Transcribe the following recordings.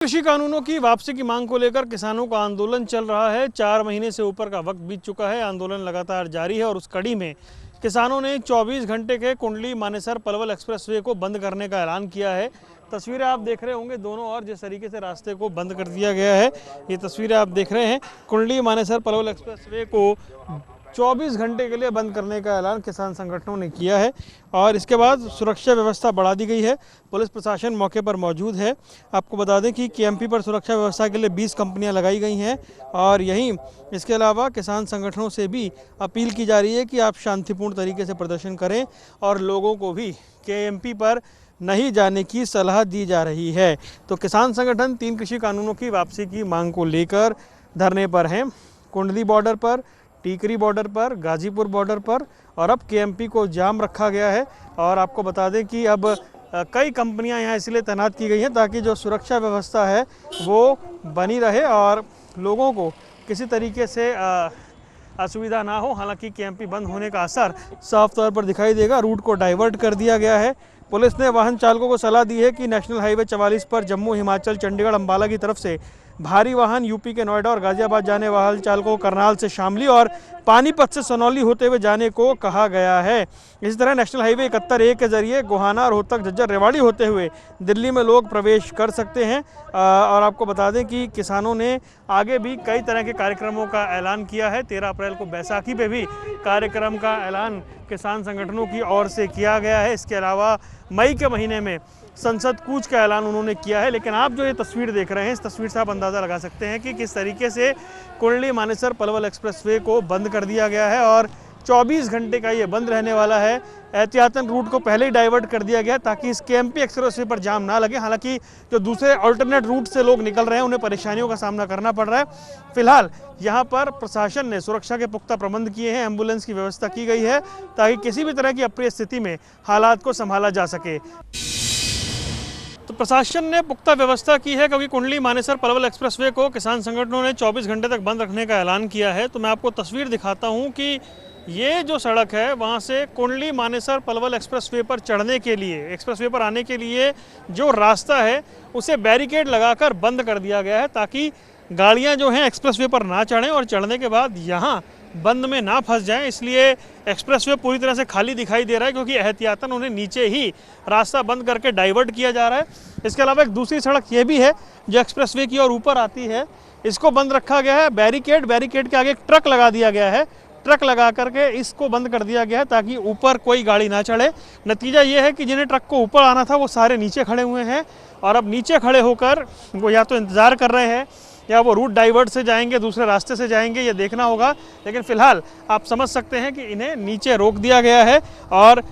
कृषि कानूनों की वापसी की मांग को लेकर किसानों का आंदोलन चल रहा है। 4 महीने से ऊपर का वक्त बीत चुका है। आंदोलन लगातार जारी है और उस कड़ी में किसानों ने 24 घंटे के कुंडली मानेसर पलवल एक्सप्रेसवे को बंद करने का ऐलान किया है। तस्वीरें आप देख रहे होंगे दोनों ओर जिस तरीके से रास्ते को बंद कर दिया गया है। ये तस्वीरें आप देख रहे हैं कुंडली मानेसर पलवल एक्सप्रेसवे को 24 घंटे के लिए बंद करने का ऐलान किसान संगठनों ने किया है और इसके बाद सुरक्षा व्यवस्था बढ़ा दी गई है। पुलिस प्रशासन मौके पर मौजूद है। आपको बता दें कि केएमपी पर सुरक्षा व्यवस्था के लिए 20 कंपनियां लगाई गई हैं और यहीं इसके अलावा किसान संगठनों से भी अपील की जा रही है कि आप शांतिपूर्ण तरीके से प्रदर्शन करें और लोगों को भी केएमपी पर नहीं जाने की सलाह दी जा रही है। तो किसान संगठन 3 कृषि कानूनों की वापसी की मांग को लेकर धरने पर हैं। कुंडली बॉर्डर पर, टीकरी बॉर्डर पर, गाजीपुर बॉर्डर पर और अब केएमपी को जाम रखा गया है। और आपको बता दें कि अब कई कंपनियां यहां इसलिए तैनात की गई हैं ताकि जो सुरक्षा व्यवस्था है वो बनी रहे और लोगों को किसी तरीके से असुविधा ना हो। हालांकि केएमपी बंद होने का असर साफ तौर पर दिखाई देगा। रूट को डाइवर्ट कर दिया गया है। पुलिस ने वाहन चालकों को सलाह दी है कि नेशनल हाईवे 44 पर जम्मू, हिमाचल, चंडीगढ़, अंबाला की तरफ से भारी वाहन यूपी के नोएडा और गाजियाबाद जाने वाहन चालकों को करनाल से शामली और पानीपत से सनौली होते हुए जाने को कहा गया है। इसी तरह नेशनल हाईवे 71A के जरिए गोहाना, रोहतक, झज्जर, रेवाड़ी होते हुए दिल्ली में लोग प्रवेश कर सकते हैं। और आपको बता दें कि किसानों ने आगे भी कई तरह के कार्यक्रमों का ऐलान किया है। 13 अप्रैल को बैसाखी पे भी कार्यक्रम का ऐलान किसान संगठनों की ओर से किया गया है। इसके अलावा मई के महीने में संसद कूच का ऐलान उन्होंने किया है। लेकिन आप जो ये तस्वीर देख रहे हैं, इस तस्वीर से आप अंदाज़ा लगा सकते हैं कि किस तरीके से कुंडली मानेसर पलवल एक्सप्रेसवे को बंद कर दिया गया है और 24 घंटे का ये बंद रहने वाला है। एहतियातन रूट को पहले ही डाइवर्ट कर दिया गया ताकि इस केएमपी एक्सप्रेसवे पर जाम ना लगे। हालांकि जो दूसरे अल्टरनेट रूट से लोग निकल रहे हैं उन्हें परेशानियों का सामना करना पड़ रहा है। फिलहाल यहाँ पर प्रशासन ने सुरक्षा के पुख्ता प्रबंध किए हैं। एम्बुलेंस की व्यवस्था की गई है ताकि किसी भी तरह की अप्रिय स्थिति में हालात को संभाला जा सके। तो प्रशासन ने पुख्ता व्यवस्था की है क्योंकि कुंडली मानेसर पलवल एक्सप्रेसवे को किसान संगठनों ने 24 घंटे तक बंद रखने का ऐलान किया है। तो मैं आपको तस्वीर दिखाता हूं कि ये जो सड़क है वहां से कुंडली मानेसर पलवल एक्सप्रेसवे पर चढ़ने के लिए, एक्सप्रेसवे पर आने के लिए जो रास्ता है उसे बैरिकेड लगाकर बंद कर दिया गया है ताकि गाड़ियां जो हैं एक्सप्रेसवे पर ना चढ़ें और चढ़ने के बाद यहाँ बंद में ना फंस जाएं। इसलिए एक्सप्रेसवे पूरी तरह से खाली दिखाई दे रहा है क्योंकि एहतियातन उन्हें नीचे ही रास्ता बंद करके डाइवर्ट किया जा रहा है। इसके अलावा एक दूसरी सड़क ये भी है जो एक्सप्रेसवे की ओर ऊपर आती है, इसको बंद रखा गया है। बैरिकेड के आगे एक ट्रक लगा दिया गया है। ट्रक लगा करके इसको बंद कर दिया गया है ताकि ऊपर कोई गाड़ी ना चढ़े। नतीजा ये है कि जिन्हें ट्रक को ऊपर आना था वो सारे नीचे खड़े हुए हैं और अब नीचे खड़े होकर वो या तो इंतज़ार कर रहे हैं या वो रूट डाइवर्ट से जाएंगे, दूसरे रास्ते से जाएंगे, ये देखना होगा। लेकिन फिलहाल आप समझ सकते हैं कि इन्हें नीचे रोक दिया गया है और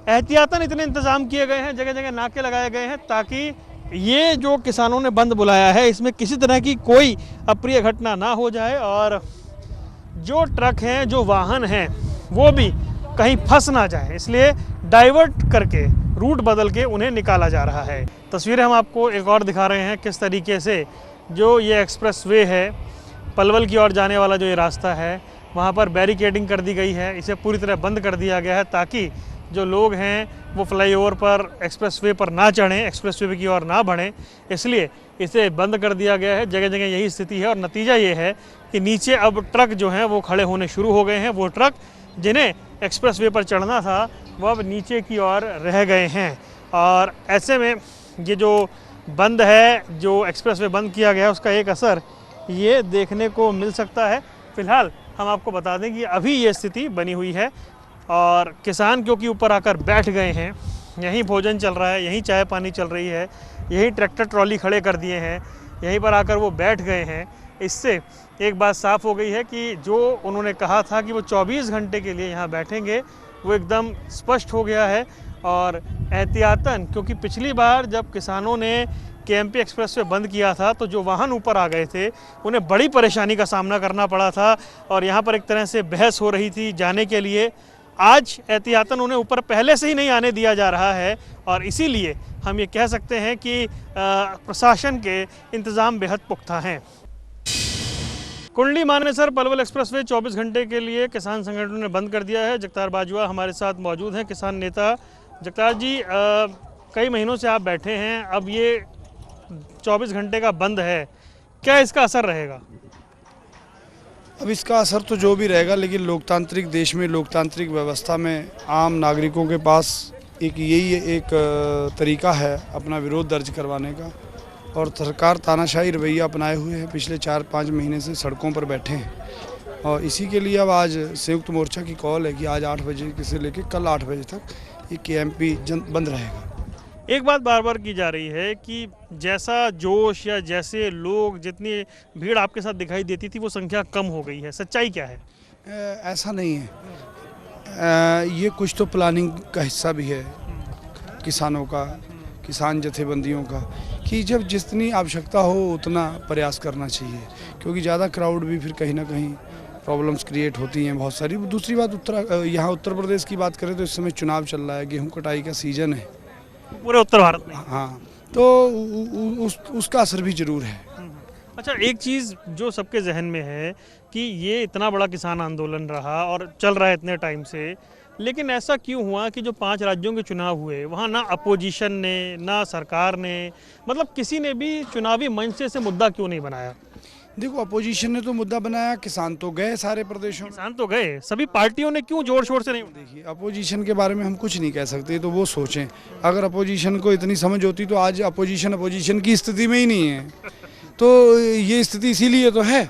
एहतियातन इतने इंतजाम किए गए हैं, जगह जगह नाके लगाए गए हैं ताकि ये जो किसानों ने बंद बुलाया है इसमें किसी तरह की कोई अप्रिय घटना ना हो जाए और जो ट्रक हैं, जो वाहन हैं, वो भी कहीं फंस ना जाए। इसलिए डाइवर्ट करके रूट बदल के उन्हें निकाला जा रहा है। तस्वीरें हम आपको एक और दिखा रहे हैं किस तरीके से जो ये एक्सप्रेसवे है, पलवल की ओर जाने वाला जो ये रास्ता है वहाँ पर बैरिकेडिंग कर दी गई है। इसे पूरी तरह बंद कर दिया गया है ताकि जो लोग हैं वो फ्लाईओवर पर, एक्सप्रेसवे पर ना चढ़ें, एक्सप्रेसवे की ओर ना बढ़ें। इसलिए इसे बंद कर दिया गया है। जगह जगह यही स्थिति है और नतीजा ये है कि नीचे अब ट्रक जो हैं वो खड़े होने शुरू हो गए हैं। वो ट्रक जिन्हें एक्सप्रेसवे पर चढ़ना था वो अब नीचे की ओर रह गए हैं और ऐसे में ये जो बंद है, जो एक्सप्रेसवे बंद किया गया है, उसका एक असर ये देखने को मिल सकता है। फिलहाल हम आपको बता दें कि अभी ये स्थिति बनी हुई है और किसान क्योंकि ऊपर आकर बैठ गए हैं, यहीं भोजन चल रहा है, यहीं चाय पानी चल रही है, यहीं ट्रैक्टर ट्रॉली खड़े कर दिए हैं, यहीं पर आकर वो बैठ गए हैं। इससे एक बात साफ़ हो गई है कि जो उन्होंने कहा था कि वो 24 घंटे के लिए यहाँ बैठेंगे वो एकदम स्पष्ट हो गया है। और एहतियातन, क्योंकि पिछली बार जब किसानों ने केएमपी एक्सप्रेसवे बंद किया था तो जो वाहन ऊपर आ गए थे उन्हें बड़ी परेशानी का सामना करना पड़ा था और यहाँ पर एक तरह से बहस हो रही थी जाने के लिए। आज एहतियातन उन्हें ऊपर पहले से ही नहीं आने दिया जा रहा है और इसीलिए हम ये कह सकते हैं कि प्रशासन के इंतज़ाम बेहद पुख्ता हैं। कुंडली मानेसर पलवल एक्सप्रेसवे 24 घंटे के लिए किसान संगठनों ने बंद कर दिया है। जगतार बाजवा हमारे साथ मौजूद हैं, किसान नेता। जगतार जी, कई महीनों से आप बैठे हैं, अब ये 24 घंटे का बंद है, क्या इसका असर रहेगा? अब इसका असर तो जो भी रहेगा, लेकिन लोकतांत्रिक देश में, लोकतांत्रिक व्यवस्था में आम नागरिकों के पास यही एक तरीका है अपना विरोध दर्ज करवाने का। और सरकार तानाशाही रवैया अपनाए हुए है, पिछले 4-5 महीने से सड़कों पर बैठे हैं। और इसी के लिए अब आज संयुक्त मोर्चा की कॉल है कि आज 8 बजे से लेकर कल 8 बजे तक ये केएमपी बंद रहेगा। एक बात बार बार की जा रही है कि जैसा जोश या जैसे लोग, जितनी भीड़ आपके साथ दिखाई देती थी वो संख्या कम हो गई है, सच्चाई क्या है? ऐसा नहीं है, ये कुछ तो प्लानिंग का हिस्सा भी है किसानों का, किसान जथेबंदियों का, कि जब जितनी आवश्यकता हो उतना प्रयास करना चाहिए, क्योंकि ज़्यादा क्राउड भी फिर कहीं ना कहीं प्रॉब्लम्स क्रिएट होती हैं बहुत सारी। दूसरी बात, यहाँ उत्तर प्रदेश की बात करें तो इस समय चुनाव चल रहा है, गेहूं कटाई का सीजन है पूरे उत्तर भारत में। हाँ, तो उसका असर भी जरूर है। अच्छा, एक चीज़ जो सबके जहन में है कि ये इतना बड़ा किसान आंदोलन रहा और चल रहा है इतने टाइम से, लेकिन ऐसा क्यों हुआ कि जो 5 राज्यों के चुनाव हुए वहाँ ना अपोजिशन ने, ना सरकार ने, मतलब किसी ने भी चुनावी मंच से इसे मुद्दा क्यों नहीं बनाया? देखो, अपोजिशन ने तो मुद्दा बनाया, किसान तो गए सारे प्रदेशों में। किसान तो गए, सभी पार्टियों ने क्यों जोर शोर से नहीं? देखिए, अपोजिशन के बारे में हम कुछ नहीं कह सकते, तो वो सोचें। अगर अपोजिशन को इतनी समझ होती तो आज अपोजिशन की स्थिति में ही नहीं है। तो ये स्थिति इसीलिए तो है।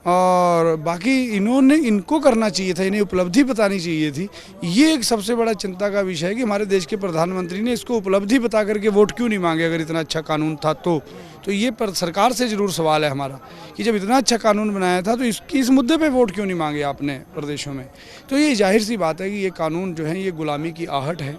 और बाकी इनको करना चाहिए था, इन्हें उपलब्धि बतानी चाहिए थी। ये एक सबसे बड़ा चिंता का विषय है कि हमारे देश के प्रधानमंत्री ने इसको उपलब्धि बता करके वोट क्यों नहीं मांगे, अगर इतना अच्छा कानून था तो ये पर सरकार से जरूर सवाल है हमारा कि जब इतना अच्छा कानून बनाया था तो इस मुद्दे पे वोट क्यों नहीं मांगे आपने प्रदेशों में। तो ये जाहिर सी बात है कि ये कानून जो है ये गुलामी की आहट है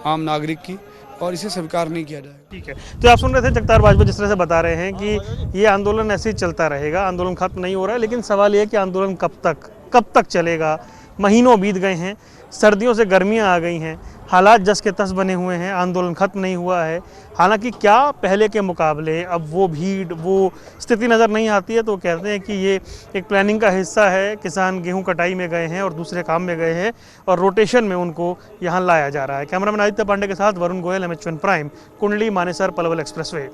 आम नागरिक की, और इसे स्वीकार नहीं किया जाएगा। ठीक है, तो आप सुन रहे थे जगतार भाजपा जिस तरह से बता रहे हैं कि ये आंदोलन ऐसे ही चलता रहेगा, आंदोलन खत्म नहीं हो रहा है, लेकिन सवाल ये है कि आंदोलन कब तक चलेगा। महीनों बीत गए हैं, सर्दियों से गर्मियां आ गई हैं, हालात जस के तस बने हुए हैं, आंदोलन खत्म नहीं हुआ है। हालांकि क्या पहले के मुकाबले अब वो भीड़, वो स्थिति नज़र नहीं आती है, तो कहते हैं कि ये एक प्लानिंग का हिस्सा है। किसान गेहूं कटाई में गए हैं और दूसरे काम में गए हैं और रोटेशन में उनको यहाँ लाया जा रहा है। कैमरामैन आदित्य पांडे के साथ Varun Goyal, MH1 prime, Kundli Manesar Palwal expressway.